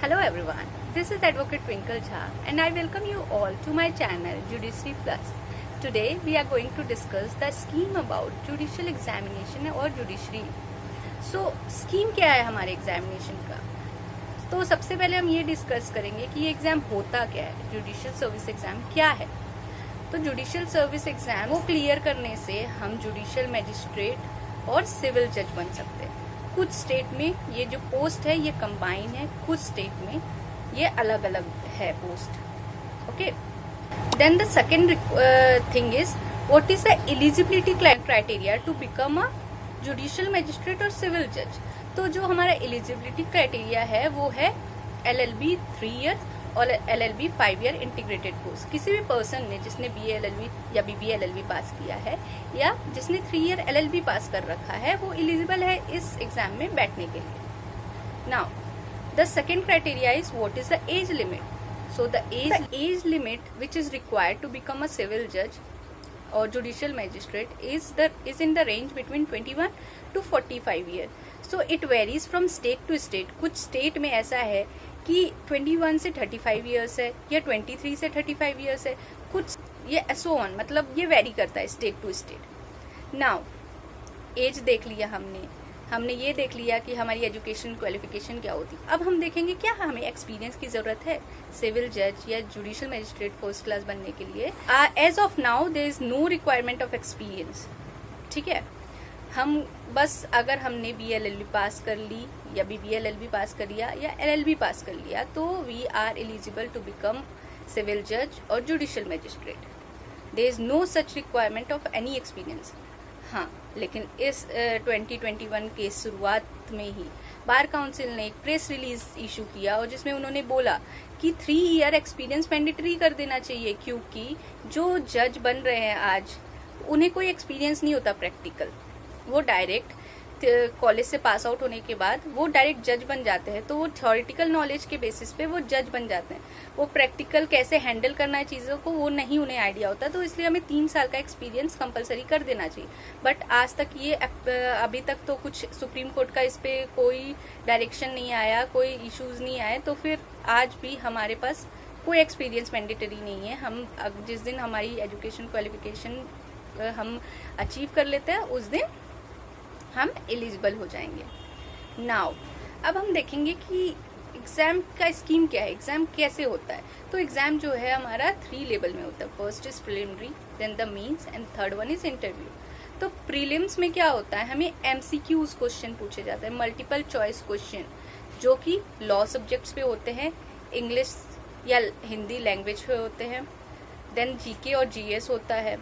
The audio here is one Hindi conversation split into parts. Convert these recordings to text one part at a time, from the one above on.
Hello everyone, this is Advocate Twinkle Jha and I welcome you all to my channel Judiciary Plus. Today we are going to discuss the scheme about judicial examination और judiciary. So scheme क्या है हमारे examination का? तो सबसे पहले हम ये डिस्कस करेंगे कि ये एग्जाम होता क्या है, जुडिशियल सर्विस एग्जाम क्या है। तो जुडिशियल सर्विस एग्जाम को क्लियर करने से हम जुडिशियल मैजिस्ट्रेट और सिविल जज बन सकते हैं। कुछ स्टेट में ये जो पोस्ट है ये कंबाइन है, कुछ स्टेट में ये अलग अलग है post. Okay, then the second thing is what is the eligibility criteria to become a judicial magistrate और सिविल जज। तो जो हमारा एलिजिबिलिटी क्राइटेरिया है वो है LLB 3 ईयर और LLB 5 ईयर इंटीग्रेटेड कोर्स। किसी भी पर्सन ने जिसने BA LLB या BBA LLB पास किया है या जिसने 3 ईयर LLB पास कर रखा है वो एलिजिबल है इस एग्जाम में बैठने के लिए। Now the second criteria is what is the age limit. So the age limit which is required to become a civil जज or judicial magistrate is in the range between 21 to 45 year. So it varies from state to state. कुछ state में ऐसा है कि 21 से 35 years है या 23 से 35 years है, कुछ ये so on, मतलब ये वेरी करता है state to state. Now age देख लिया हमने ये देख लिया कि हमारी एजुकेशन क्वालिफिकेशन क्या होती। अब हम देखेंगे क्या हमें एक्सपीरियंस की जरूरत है सिविल जज या जुडिशियल मैजिस्ट्रेट फर्स्ट क्लास बनने के लिए। Age of now there is no requirement of experience. ठीक है, हम बस अगर हमने BA LLB पास कर ली या BBA LLB पास कर लिया या LLB पास कर लिया तो we are eligible to become civil जज और judicial magistrate. There is no such requirement of any experience. हाँ, लेकिन इस 2021 के शुरुआत में ही बार काउंसिल ने एक प्रेस रिलीज इशू किया और जिसमें उन्होंने बोला कि 3 ईयर एक्सपीरियंस मैंडेटरी कर देना चाहिए, क्योंकि जो जज बन रहे हैं आज उन्हें कोई एक्सपीरियंस नहीं होता प्रैक्टिकल। वो डायरेक्ट कॉलेज से पास आउट होने के बाद वो डायरेक्ट जज बन जाते हैं, तो वो थ्योरेटिकल नॉलेज के बेसिस पे वो जज बन जाते हैं। वो प्रैक्टिकल कैसे हैंडल करना है चीज़ों को वो नहीं उन्हें आइडिया होता, तो इसलिए हमें 3 साल का एक्सपीरियंस कंपलसरी कर देना चाहिए। बट आज तक ये अभी तक तो कुछ सुप्रीम कोर्ट का इस पे कोई डायरेक्शन नहीं आया, कोई इश्यूज नहीं आए, तो फिर आज भी हमारे पास कोई एक्सपीरियंस मैंडेटरी नहीं है। हम जिस दिन हमारी एजुकेशन क्वालिफिकेशन हम अचीव कर लेते हैं उस दिन हम एलिजिबल हो जाएंगे। नाउ अब हम देखेंगे कि एग्जाम का स्कीम क्या है, एग्जाम कैसे होता है। तो एग्जाम जो है हमारा 3 लेवल में होता है। First is preliminary, then the mains and third one is interview. तो प्रीलिम्स में क्या होता है, हमें MCQs क्वेश्चन पूछे जाते हैं, मल्टीपल चॉइस क्वेश्चन, जो कि लॉ सब्जेक्ट्स पे होते हैं, इंग्लिश या हिंदी लैंग्वेज पे होते हैं, देन GK और GS होता है।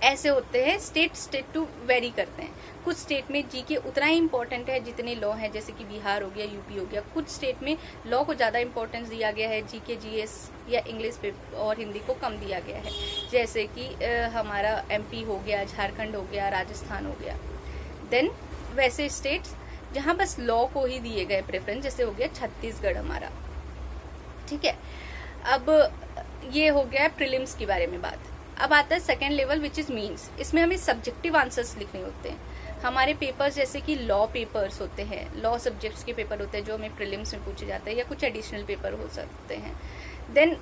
ऐसे होते हैं, स्टेट टू वेरी करते हैं। कुछ स्टेट में GK उतना ही इम्पोर्टेंट है जितने लॉ है, जैसे कि बिहार हो गया, UP हो गया। कुछ स्टेट में लॉ को ज़्यादा इंपॉर्टेंस दिया गया है, GK GS या इंग्लिश पे और हिंदी को कम दिया गया है, जैसे कि हमारा MP हो गया, झारखंड हो गया, राजस्थान हो गया। देन वैसे स्टेट्स जहाँ बस लॉ को ही दिए गए प्रेफरेंस, जैसे हो गया छत्तीसगढ़ हमारा। ठीक है, अब ये हो गया प्रीलिम्स के बारे में बात। अब आता है second level which is means. इसमें हमें सब्जेक्टिव आंसर्स लिखने होते हैं। हमारे पेपर्स जैसे कि लॉ पेपर्स होते हैं, लॉ सब्जेक्ट्स के पेपर होते हैं जो हमें प्रीलिम्स में पूछे जाते हैं, या कुछ एडिशनल पेपर हो सकते हैं। देन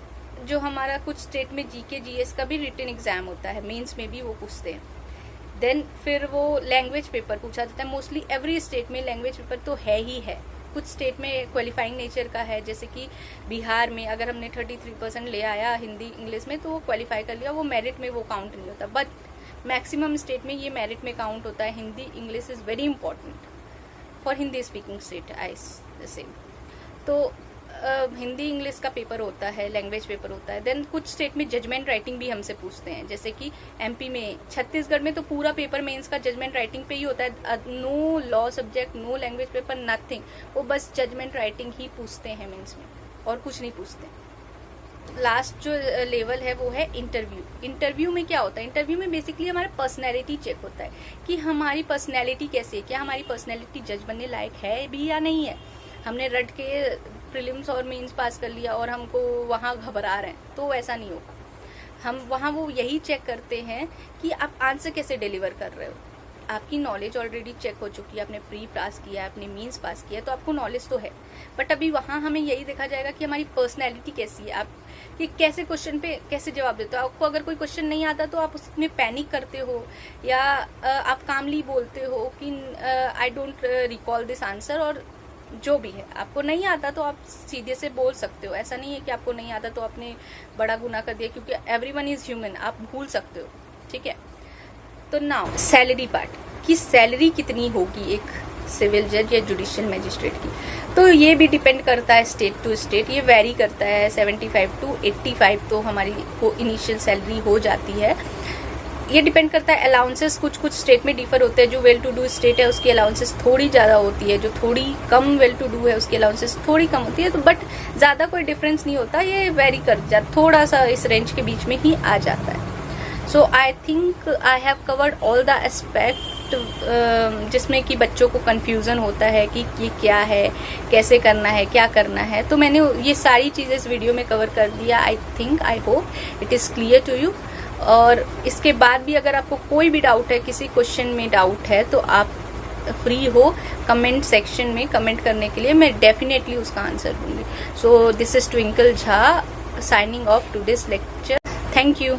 जो हमारा कुछ स्टेट में GK GS का भी रिटन एग्जाम होता है, मेंस में भी वो पूछते हैं। देन फिर वो लैंग्वेज पेपर पूछा जाता है। मोस्टली एवरी स्टेट में लैंग्वेज पेपर तो है ही है। कुछ स्टेट में क्वालिफाइंग नेचर का है, जैसे कि बिहार में अगर हमने 33% ले आया हिंदी इंग्लिश में तो वो क्वालिफाई कर लिया, वो मेरिट में वो काउंट नहीं होता। बट मैक्सिमम स्टेट में ये मेरिट में काउंट होता है। Hindi English is very important for Hindi speaking state I same. तो हिंदी इंग्लिश का पेपर होता है, लैंग्वेज पेपर होता है। देन कुछ स्टेट में जजमेंट राइटिंग भी हमसे पूछते हैं, जैसे कि MP में, छत्तीसगढ़ में तो पूरा पेपर मेंस का जजमेंट राइटिंग पे ही होता है। No law subject, no language paper, nothing. वो बस जजमेंट राइटिंग ही पूछते हैं मेंस में, और कुछ नहीं पूछते। लास्ट जो लेवल है वो है इंटरव्यू। इंटरव्यू में क्या होता है, इंटरव्यू में बेसिकली हमारा पर्सनैलिटी चेक होता है कि हमारी पर्सनैलिटी कैसी है, क्या हमारी पर्सनैलिटी जज बनने लायक है भी या नहीं है। हमने रट के प्रीलिम्स और मेंस पास कर लिया और हमको वहाँ घबरा रहे हैं, तो ऐसा नहीं होगा। हम वहाँ वो यही चेक करते हैं कि आप आंसर कैसे डिलीवर कर रहे हो, आपकी नॉलेज ऑलरेडी चेक हो चुकी है, आपने प्री पास किया है, आपने मींस पास किया है, तो आपको नॉलेज तो है। बट अभी वहाँ हमें यही देखा जाएगा कि हमारी पर्सनैलिटी कैसी है, आप कि कैसे क्वेश्चन पे कैसे जवाब देते हो। आपको अगर कोई क्वेश्चन नहीं आता तो आप उसमें पैनिक करते हो, या आप कामली बोलते हो कि I don't recall this answer, और जो भी है आपको नहीं आता तो आप सीधे से बोल सकते हो। ऐसा नहीं है कि आपको नहीं आता तो आपने बड़ा गुनाह कर दिया, क्योंकि एवरीवन इज ह्यूमन, आप भूल सकते हो, ठीक है। तो नाउ सैलरी पार्ट, कि सैलरी कितनी होगी एक सिविल जज या जुडिशियल मैजिस्ट्रेट की, तो ये भी डिपेंड करता है स्टेट टू स्टेट, ये वेरी करता है। 75 to 85 तो हमारी इनिशियल सैलरी हो जाती है। ये डिपेंड करता है अलाउंसेस, कुछ कुछ स्टेट में डिफर होते हैं। जो वेल टू डू स्टेट है उसकी अलाउंसेस थोड़ी ज़्यादा होती है, जो थोड़ी कम वेल टू डू है उसकी अलाउंसेस थोड़ी कम होती है। तो बट ज़्यादा कोई डिफरेंस नहीं होता, ये वेरी कर जाता, थोड़ा सा इस रेंज के बीच में ही आ जाता है। So I think I have covered all the aspect, जिसमें कि बच्चों को कंफ्यूजन होता है कि ये क्या है, कैसे करना है, क्या करना है। तो मैंने ये सारी चीज़ें इस वीडियो में कवर कर दिया। I think, I hope it is clear to you. और इसके बाद भी अगर आपको कोई भी डाउट है, किसी क्वेश्चन में डाउट है, तो आप फ्री हो कमेंट सेक्शन में कमेंट करने के लिए, मैं डेफिनेटली उसका आंसर दूंगी। So this is twinkle Jha signing off today's lecture. Thank you.